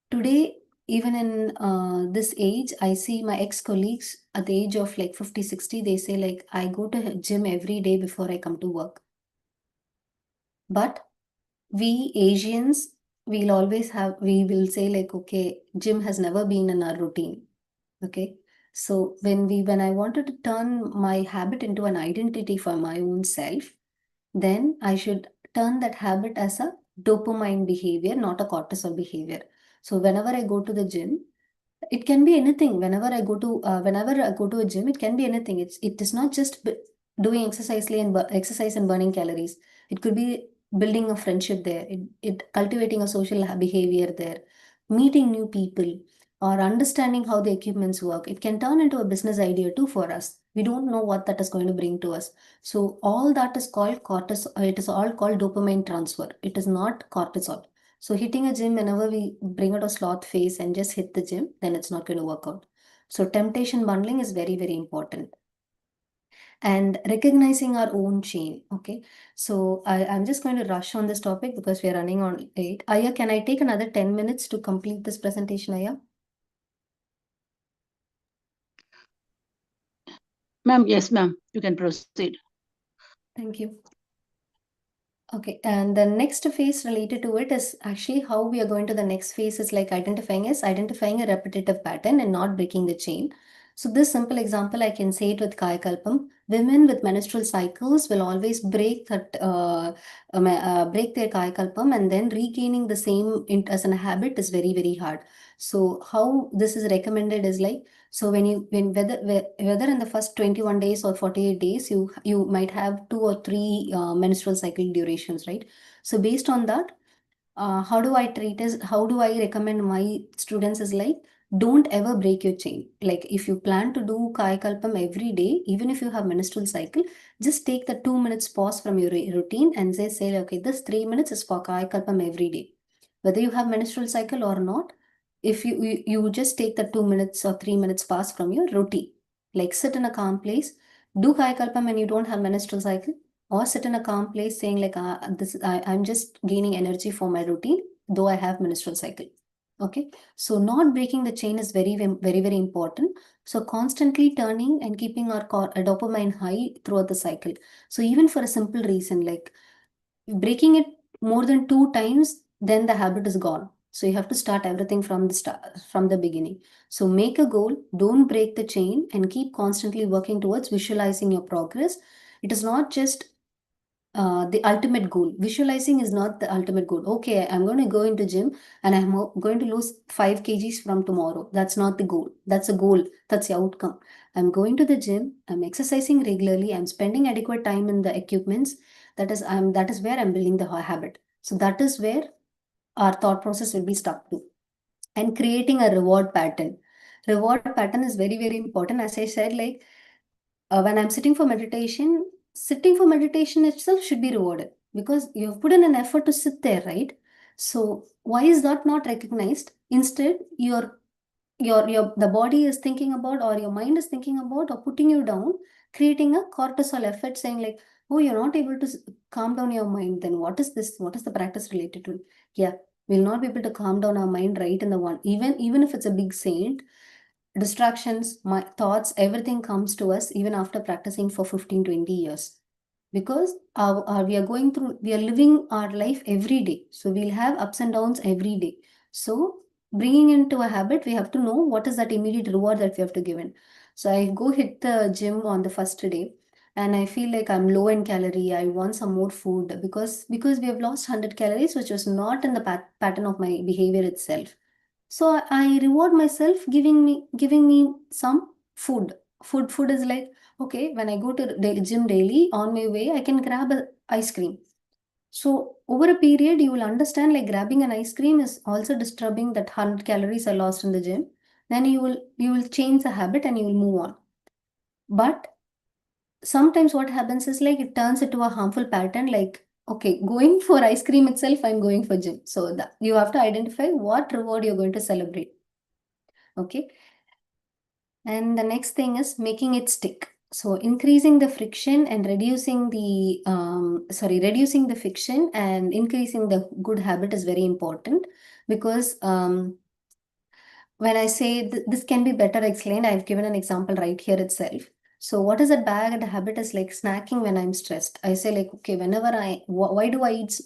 Today, even in this age, I see my ex-colleagues at the age of like 50, 60, they say like, I go to gym every day before I come to work. But we Asians, we will say like, okay, gym has never been in our routine. Okay. So when I wanted to turn my habit into an identity for my own self, then I should turn that habit as a dopamine behavior, not a cortisol behavior. So whenever I go to the gym, it can be anything. Whenever I go to a gym, it can be anything. It is not just doing exercise and burning calories. It could be building a friendship there. It cultivating a social behavior there, meeting new people, or understanding how the equipments work. It can turn into a business idea too for us. We don't know what that is going to bring to us. So all that is called cortisol. It is all called dopamine transfer. It is not cortisol. So hitting a gym, whenever we bring out a sloth face and just hit the gym, then it's not going to work out. So temptation bundling is very, very important. And recognizing our own chain. Okay. So I'm just going to rush on this topic because we are running on 8. Aya, can I take another 10 minutes to complete this presentation, Aya? Ma'am, yes, ma'am, you can proceed. Thank you. Okay, and the next phase related to it is actually how we are going to the next phase is like identifying a repetitive pattern and not breaking the chain. So this simple example, I can say it with Kaya Kalpam. Women with menstrual cycles will always break break their Kaya Kalpam, and then regaining the same as a habit is very, very hard. So how this is recommended is like, so whether in the first 21 days or 48 days, you might have 2 or 3 menstrual cycle durations, right? So based on that, how do I recommend my students is like, don't ever break your chain. Like if you plan to do Kaya Kalpam every day, even if you have menstrual cycle, just take the 2 minutes pause from your routine and say, okay, this 3 minutes is for Kaya Kalpam every day. Whether you have menstrual cycle or not, if you just take the 2 minutes or 3 minutes pause from your routine, like sit in a calm place, do Kaya Kalpam when you don't have menstrual cycle, or sit in a calm place saying like, I'm just gaining energy for my routine, though I have menstrual cycle. Okay. So not breaking the chain is very, very, very important. So constantly turning and keeping our dopamine high throughout the cycle. So even for a simple reason, like breaking it more than 2 times, then the habit is gone. So you have to start everything from the beginning. So make a goal, don't break the chain, and keep constantly working towards visualizing your progress. It is not just the ultimate goal. Visualizing is not the ultimate goal. Okay, I'm going to go into gym and I'm going to lose 5 kgs from tomorrow. That's not the goal. That's a goal. That's the outcome. I'm going to the gym. I'm exercising regularly. I'm spending adequate time in the equipments. That is where I'm building the habit. So that is where our thought process will be stuck to. And creating a reward pattern. Reward pattern is very, very important. As I said, like when I'm sitting for meditation itself should be rewarded because you have put in an effort to sit there, right? So why is that not recognized? Instead, the body is thinking about, or your mind is thinking about, or putting you down, creating a cortisol effect, saying like, oh, you're not able to calm down your mind. Then what is this? What is the practice related to? Yeah, we'll not be able to calm down our mind right in the one. Even if it's a big saint, distractions, my thoughts, everything comes to us even after practicing for 15-20 years. Because we are living our life every day. So we'll have ups and downs every day. So bringing into a habit, we have to know what is that immediate reward that we have to give in. So I go hit the gym on the first day and I feel like I'm low in calorie. I want some more food because we have lost 100 calories, which was not in the pattern of my behavior itself. So I reward myself giving me some food. Food is like, okay, when I go to the gym daily, on my way, I can grab a ice cream. So over a period, you will understand like grabbing an ice cream is also disturbing that 100 calories are lost in the gym. Then you will change the habit and you will move on. But sometimes what happens is like it turns into a harmful pattern, like, okay, going for ice cream itself, I'm going for gym. So you have to identify what reward you're going to celebrate. Okay. And the next thing is making it stick. So increasing the friction and reducing the friction and increasing the good habit is very important because when I say this can be better explained, I've given an example right here itself. So what is a bad habit is like snacking when I'm stressed. I say like, okay, whenever why do I eat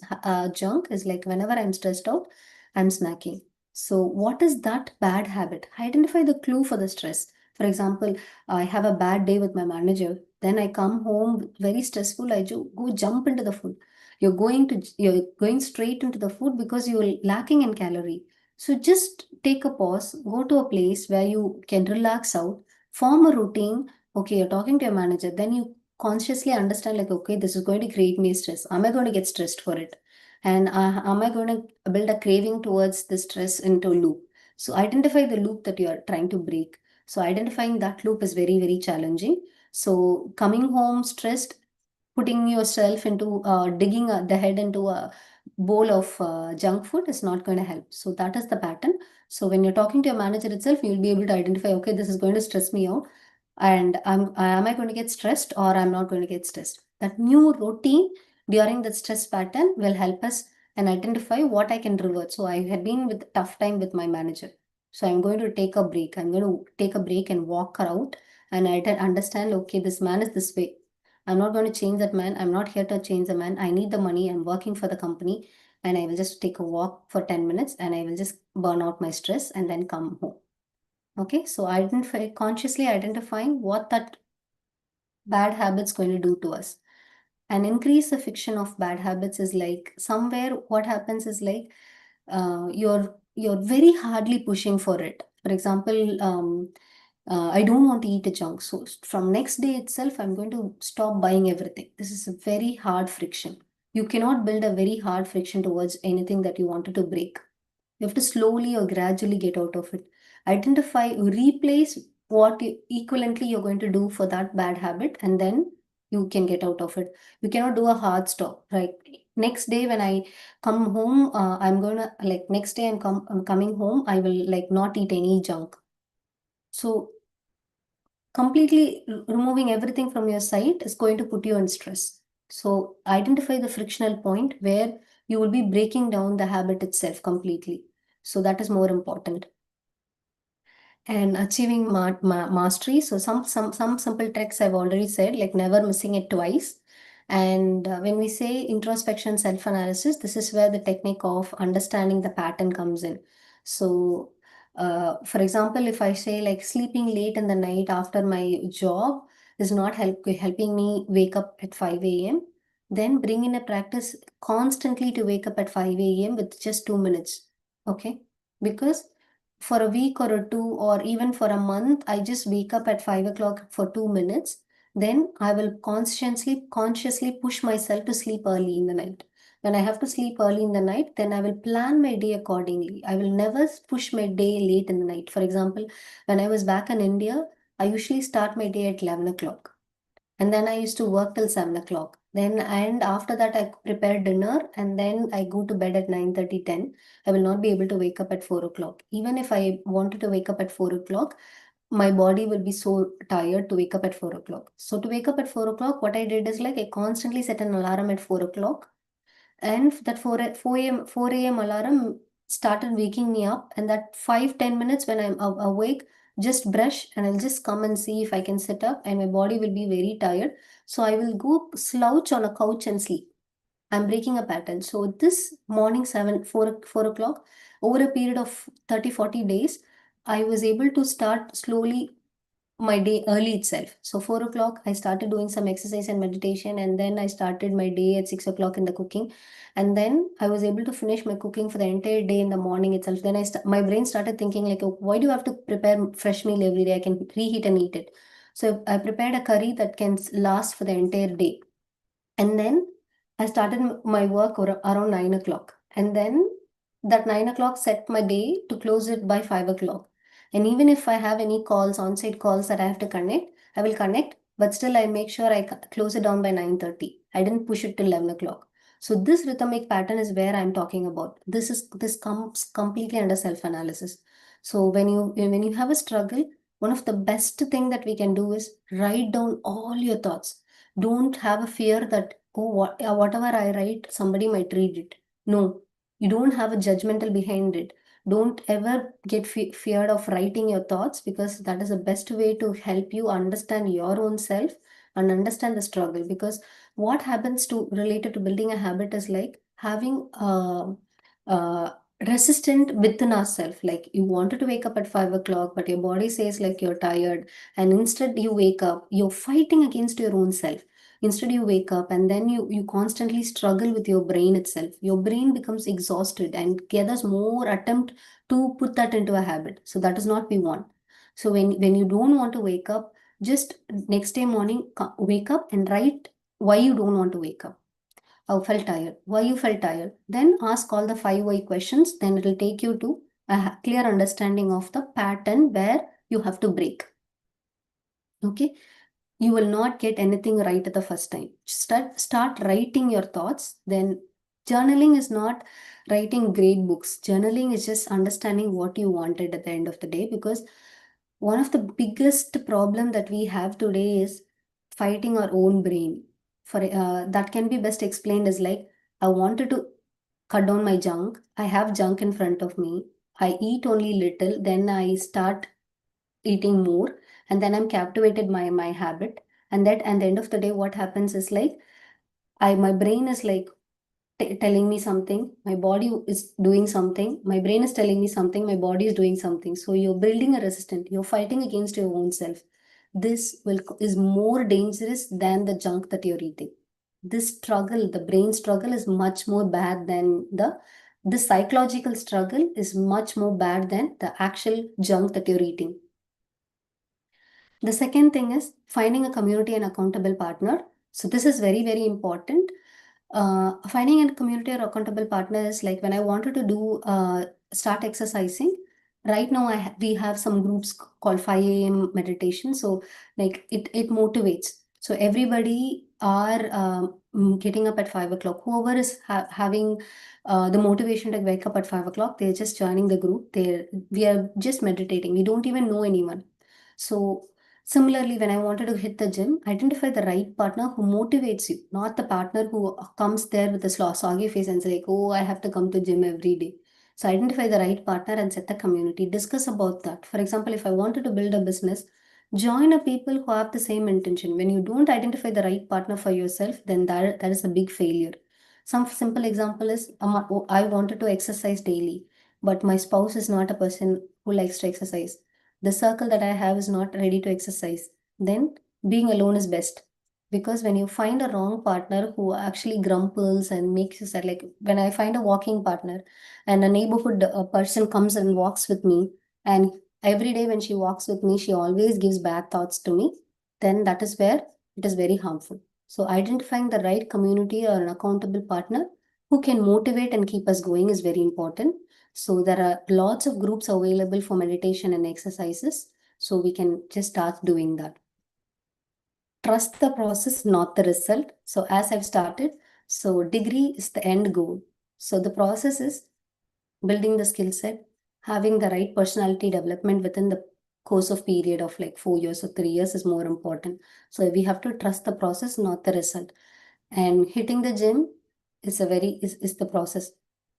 junk is like whenever I'm stressed out, I'm snacking. So what is that bad habit? Identify the clue for the stress. For example, I have a bad day with my manager. Then I come home very stressful. I go jump into the food. You're going straight into the food because you're lacking in calorie. So just take a pause, go to a place where you can relax out, form a routine. Okay, you're talking to your manager, then you consciously understand, like, okay, this is going to create me stress. Am I going to get stressed for it? And am I going to build a craving towards the stress into a loop? So identify the loop that you are trying to break. So identifying that loop is very, very challenging. So coming home stressed, putting yourself into digging the head into a bowl of junk food is not going to help. So that is the pattern. So when you're talking to your manager itself, you'll be able to identify, okay, this is going to stress me out, and am I going to get stressed or I'm not going to get stressed? That new routine during the stress pattern will help us and identify what I can revert. So I had been with tough time with my manager. So I'm going to take a break. I'm going to take a break and walk out, and I understand, okay, this man is this way. I'm not going to change that man. I'm not here to change the man. I need the money. I'm working for the company, and I will just take a walk for 10 minutes and I will just burn out my stress and then come home. Okay, so consciously identifying what that bad habit's going to do to us. And increase the fiction of bad habits is like somewhere what happens is like you're very hardly pushing for it. For example, I don't want to eat a junk. So from next day itself, I'm going to stop buying everything. This is a very hard friction. You cannot build a very hard friction towards anything that you wanted to break. You have to slowly or gradually get out of it. Identify, replace what equivalently you're going to do for that bad habit, and then you can get out of it. You cannot do a hard stop, right? Next day when I come home, I'm gonna like next day I'm coming home, I will like not eat any junk. So completely removing everything from your sight is going to put you in stress. So identify the frictional point where you will be breaking down the habit itself completely. So that is more important. And achieving mastery. So some simple tricks I've already said, like never missing it twice. And when we say introspection, self-analysis, this is where the technique of understanding the pattern comes in. So, for example, if I say like sleeping late in the night after my job is not helping me wake up at 5 a.m., then bring in a practice constantly to wake up at 5 a.m. with just 2 minutes. Okay? Because for a week or a two or even for a month, I just wake up at 5 o'clock for 2 minutes. Then I will consciously push myself to sleep early in the night. When I have to sleep early in the night, then I will plan my day accordingly. I will never push my day late in the night. For example, when I was back in India, I usually start my day at 11 o'clock. And then I used to work till 7 o'clock. Then, and after that, I prepare dinner and then I go to bed at 9:30, 10. I will not be able to wake up at 4 o'clock. Even if I wanted to wake up at 4 o'clock, my body will be so tired to wake up at 4 o'clock. So, to wake up at 4 o'clock, what I did is like I constantly set an alarm at 4 o'clock, and that 4 a.m. alarm started waking me up. And that 5-10 minutes when I'm awake, just brush and I'll just come and see if I can sit up, and my body will be very tired. So I will go slouch on a couch and sleep. I'm breaking a pattern. So this morning, 4 o'clock, over a period of 30-40 days, I was able to start slowly my day early itself. So 4 o'clock, I started doing some exercise and meditation, and then I started my day at 6 o'clock in the cooking. And then I was able to finish my cooking for the entire day in the morning itself. Then my brain started thinking like, oh, why do you have to prepare fresh meal every day? I can reheat and eat it. So I prepared a curry that can last for the entire day. And then I started my work around 9 o'clock. And then that 9 o'clock set my day to close it by 5 o'clock. And even if I have any calls, on-site calls that I have to connect, I will connect, but still I make sure I close it down by 9:30. I didn't push it till 11 o'clock. So this rhythmic pattern is where I'm talking about. This comes completely under self-analysis. So when you have a struggle, one of the best thing that we can do is write down all your thoughts. Don't have a fear that, oh, whatever I write, somebody might read it. No, you don't have a judgmental behind it. Don't ever get feared of writing your thoughts, because that is the best way to help you understand your own self and understand the struggle. Because what happens to related to building a habit is like having uh, resistant within ourselves. Like you wanted to wake up at 5 o'clock, but your body says like you're tired, and instead you wake up, you're fighting against your own self. Instead you wake up, and then you constantly struggle with your brain itself. Your brain becomes exhausted and gathers more attempt to put that into a habit. So that is not we want. So when you don't want to wake up, just next day morning wake up and write why you don't want to wake up. I felt tired. Why you felt tired? Then ask all the 5 why questions. Then it will take you to a clear understanding of the pattern where you have to break. Okay, you will not get anything right at the first time. Start writing your thoughts. Then journaling is not writing great books. Journaling is just understanding what you wanted at the end of the day. Because one of the biggest problem that we have today is fighting our own brain. For that can be best explained as like, I wanted to cut down my junk. I have junk in front of me. I eat only little, then I start eating more, and then I'm captivated by my habit. And that, and the end of the day, what happens is like, my brain is like telling me something, my body is doing something, my brain is telling me something, my body is doing something. So you're building a resistance, you're fighting against your own self. This is more dangerous than the junk that you're eating. This struggle, the brain struggle, is much more bad than the psychological struggle is much more bad than the actual junk that you're eating. The second thing is finding a community and accountable partner. So this is very, very important. Finding a community or accountable partner is like when I wanted to do start exercising. Right now, we have some groups called 5 a.m. meditation. So like it motivates. So everybody are getting up at 5 o'clock. Whoever is having the motivation to wake up at 5 o'clock, they're just joining the group. We are just meditating. We don't even know anyone. So similarly, when I wanted to hit the gym, identify the right partner who motivates you, not the partner who comes there with a soggy face and say, like, oh, I have to come to gym every day. So identify the right partner and set the community. Discuss about that. For example, if I wanted to build a business, join a people who have the same intention. When you don't identify the right partner for yourself, then that is a big failure. Some simple example is, I wanted to exercise daily, but my spouse is not a person who likes to exercise. The circle that I have is not ready to exercise. Then being alone is best. Because when you find a wrong partner who actually grumples and makes you sad, like when I find a walking partner and a neighborhood person comes and walks with me, and every day when she walks with me, she always gives bad thoughts to me, then that is where it is very harmful. So identifying the right community or an accountable partner who can motivate and keep us going is very important. So there are lots of groups available for meditation and exercises. So we can just start doing that. Trust the process, not the result. So as I've started, so degree is the end goal. So the process is building the skill set, having the right personality development within the course of period of like 4 years or 3 years is more important. So we have to trust the process, not the result. And hitting the gym is the process.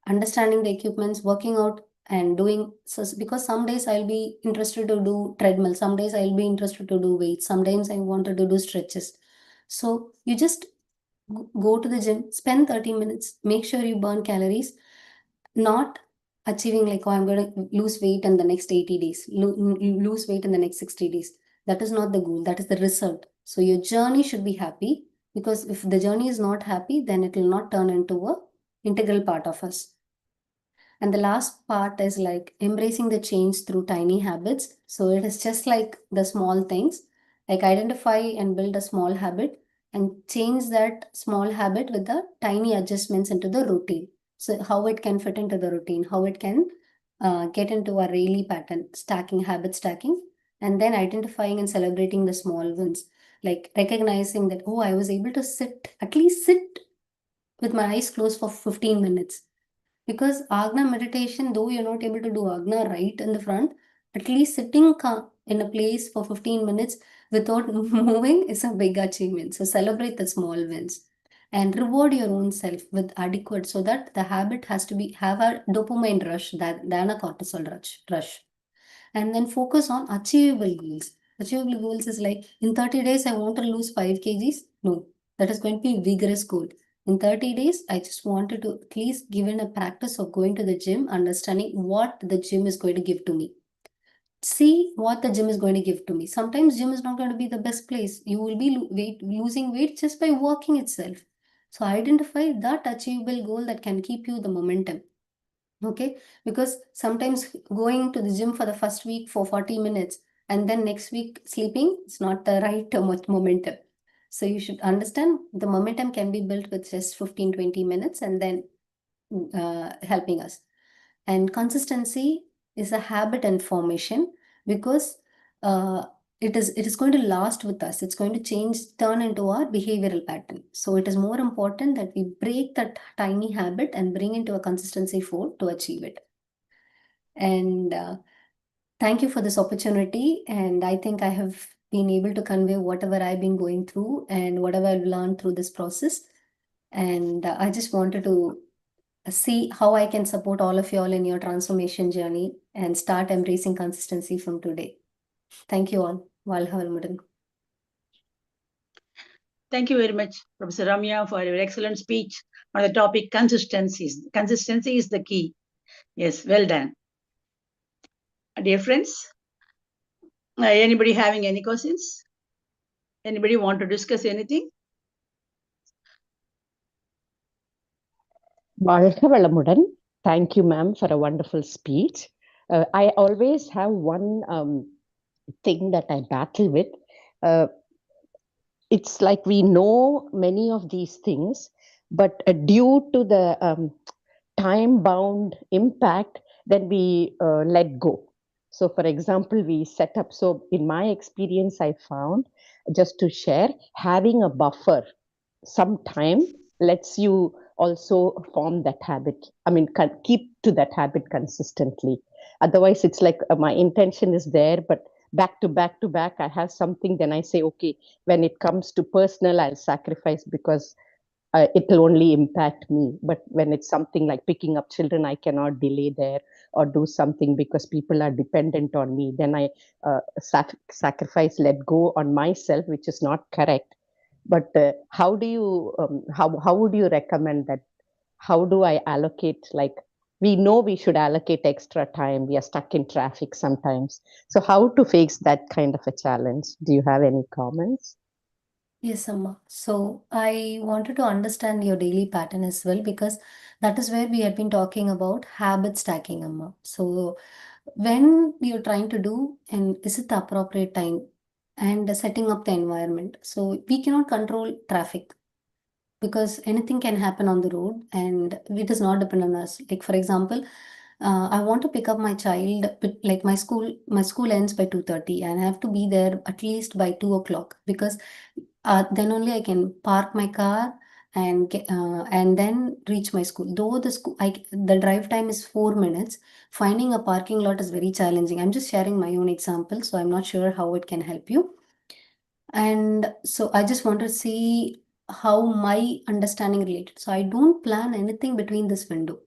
Understanding the equipments, working out and doing, so because some days I'll be interested to do treadmill, some days I'll be interested to do weights, sometimes I wanted to do stretches. So you just go to the gym, spend 30 minutes, make sure you burn calories, not achieving like, oh, I'm going to lose weight in the next 80 days, lose weight in the next 60 days. That is not the goal, that is the result. So your journey should be happy, because if the journey is not happy, then it will not turn into a integral part of us. And the last part is like embracing the change through tiny habits. So it is just like the small things, like identify and build a small habit and change that small habit with the tiny adjustments into the routine. So how it can fit into the routine, how it can get into a daily pattern, habit stacking, and then identifying and celebrating the small wins, like recognizing that, oh, I was able to at least sit with my eyes closed for 15 minutes. Because Agna meditation, though you're not able to do Agna right in the front, at least sitting in a place for 15 minutes without moving is a big achievement. So celebrate the small wins. and reward your own self with adequate, so that the habit has to have a dopamine rush than a cortisol rush. And then focus on achievable goals. Achievable goals is like, in 30 days, I want to lose 5 kgs. No, that is going to be a vigorous goal. In 30 days, I just wanted to at least given a practice of going to the gym, understanding what the gym is going to give to me. See what the gym is going to give to me. Sometimes gym is not going to be the best place. You will be losing weight just by walking itself. So identify that achievable goal that can keep you the momentum. Okay, because sometimes going to the gym for the first week for 40 minutes and then next week sleeping, it's not the right momentum. So you should understand the momentum can be built with just 15-20 minutes and then helping us. And consistency is a habit and formation, because it is going to last with us. It's going to turn into our behavioral pattern. So it is more important that we break that tiny habit and bring into a consistency fold to achieve it. And thank you for this opportunity. And I think I have been able to convey whatever I've been going through and whatever I've learned through this process. And I just wanted to see how I can support all of you all in your transformation journey and start embracing consistency from today. Thank you all. Valhavalmudan. Thank you very much, Professor Ramya, for your excellent speech on the topic consistency. Consistency is the key. Yes, well done. Dear friends, anybody having any questions? Anybody want to discuss anything? வாழ்க வளமுடன். Thank you, ma'am, for a wonderful speech. I always have one thing that I battle with. It's like we know many of these things, but due to the time-bound impact, then we let go. So, for example, we set up. So, in my experience, I found, just to share, having a buffer, some time lets you also form that habit. I mean, keep to that habit consistently. Otherwise, it's like my intention is there, but back to back to back, I have something, then I say, okay, when it comes to personal, I'll sacrifice because it will only impact me. But when it's something like picking up children, I cannot delay there or do something because people are dependent on me. Then I sacrifice, let go on myself, which is not correct. But how do you, how would you recommend that? How do I allocate? Like, we know we should allocate extra time. We are stuck in traffic sometimes. So how to face that kind of a challenge? Do you have any comments? Yes, Amma. So I wanted to understand your daily pattern as well, because that is where we had been talking about habit stacking, Amma. So when you're trying to do, and is it the appropriate time, and setting up the environment. So we cannot control traffic, because anything can happen on the road and it does not depend on us. Like, for example, I want to pick up my child, but like my school ends by 2:30 and I have to be there at least by 2 o'clock, because then only I can park my car and then reach my school. Though the drive time is 4 minutes, finding a parking lot is very challenging. I'm just sharing my own example, so I'm not sure how it can help you. And so I just want to see how my understanding related. So I don't plan anything between this window.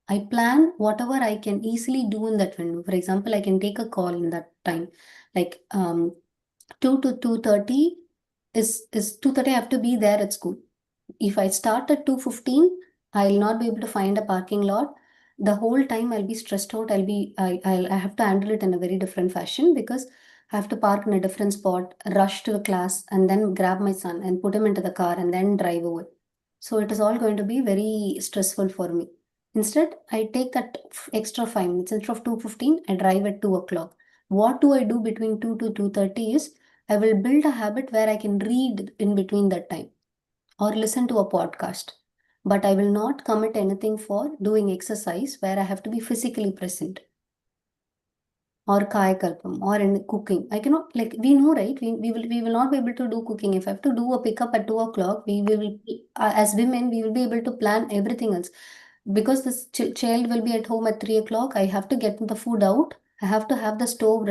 I plan whatever I can easily do in that window. For example, I can take a call in that time, like 2 to 2:30 is 2:30. I have to be there at school. If I start at 2:15, I'll not be able to find a parking lot. The whole time I'll be stressed out. I have to handle it in a very different fashion, because I have to park in a different spot, rush to the class, and then grab my son and put him into the car and then drive over. So it is all going to be very stressful for me. Instead, I take that extra 5 minutes. Instead of 2:15, I drive at 2 o'clock. What do I do between 2 to 2:30 is I will build a habit where I can read in between that time or listen to a podcast. But I will not commit anything for doing exercise where I have to be physically present, or kayakalpam, or in cooking. I cannot, like, we know, right? We will not be able to do cooking. If I have to do a pickup at 2 o'clock, we will, as women, we will be able to plan everything else. Because this child will be at home at 3 o'clock, I have to get the food out. I have to have the stove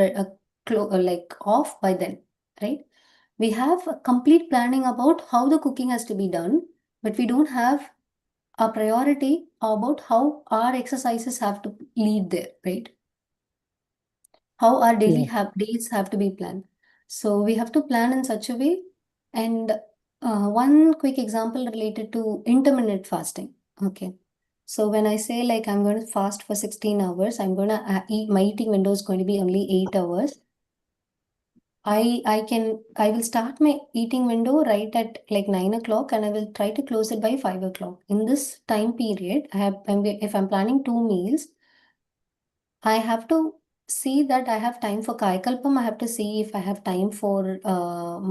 like off by then, right? We have a complete planning about how the cooking has to be done, but we don't have a priority about how our exercises have to lead there, right? How our daily days have to be planned. So we have to plan in such a way. And one quick example related to intermittent fasting. Okay. So when I say like I'm going to fast for 16 hours, I'm going to eat, my eating window is going to be only 8 hours. I will start my eating window right at like 9 o'clock and I will try to close it by 5 o'clock. In this time period, if I'm planning 2 meals, I have to see that I have time for Kaikalpam. I have to see if I have time for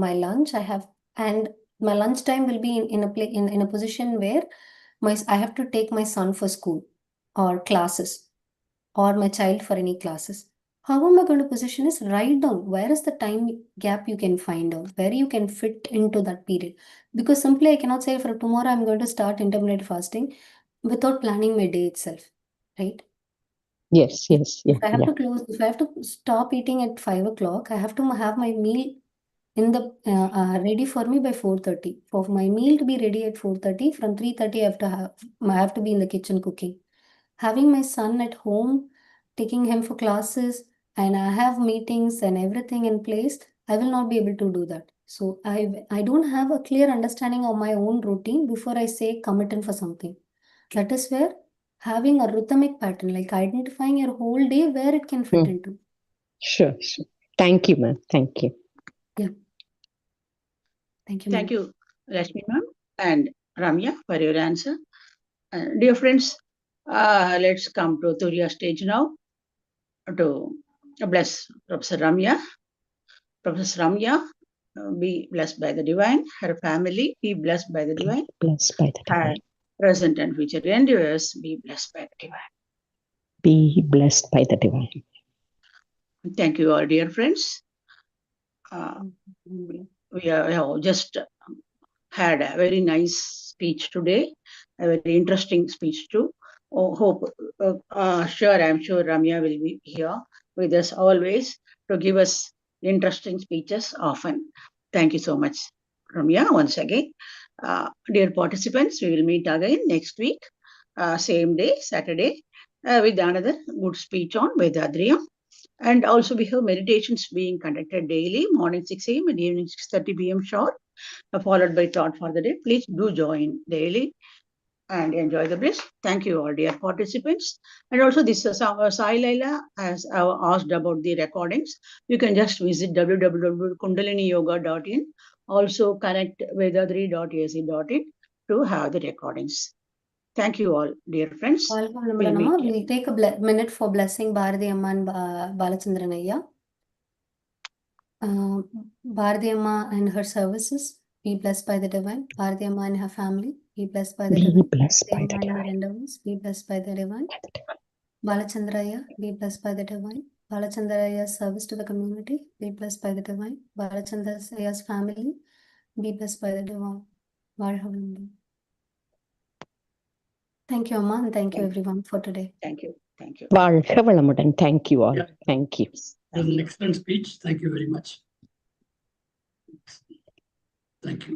my lunch. And my lunch time will be in a position where I have to take my son for school or classes or my child for any classes. How am I going to position is write down where is the time gap you can find out, where you can fit into that period. Because simply I cannot say for tomorrow I'm going to start intermittent fasting without planning my day itself, right? Yes, yes, yeah, If I have yeah. to if I have to stop eating at 5 o'clock, I have to have my meal in the ready for me by 4:30. For my meal to be ready at 4:30, from 3:30 I have to be in the kitchen cooking. Having my son at home, taking him for classes, and I have meetings and everything in place, I will not be able to do that. So I don't have a clear understanding of my own routine before I say commit in for something. That is where having a rhythmic pattern, like identifying your whole day where it can fit into. Sure, sure. Thank you, ma'am. Thank you. Yeah. Thank you. Thank you, Rashmi ma'am and Ramya for your answer. Dear friends, let's come to Turiya stage now to bless Professor Ramya. Professor Ramya, be blessed by the divine. Her family, be blessed by the divine. Blessed by the Her divine. present and future endeavors, be blessed by the divine. Be blessed by the divine. Thank you, all dear friends. We have just had a very nice speech today, a very interesting speech too. I'm sure Ramya will be here with us always to give us interesting speeches often. Thank you so much, Ramya, once again. Dear participants, we will meet again next week, same day, Saturday, with another good speech on Vedadriyam. And also we have meditations being conducted daily, morning 6 a.m. and evening 6:30 p.m. sharp, followed by thought for the day. Please do join daily and enjoy the bliss. Thank you all, dear participants. And also this Sai Laila has asked about the recordings. You can just visit www.kundaliniyoga.in. Also connect vedadri.ac.in to have the recordings. Thank you all, dear friends. We'll take a minute for blessing Bharati Amma and Balachandranaya. Bharati Amma and her services, be blessed by the divine. Bharati Amma and her family, be blessed by the divine. Be blessed by the Amma and her divine. endeavors, be blessed by the divine. Balachandraya, be blessed by the divine. Balachandraya's service to the community, be blessed by the divine. Balachandraya's family, be blessed by the divine. Thank you, Amma, and thank you everyone for today. Thank you. Thank you. வாழ்க வளமுடன். Thank you all. Yeah. Thank you. It was an excellent speech. Thank you very much. Thank you.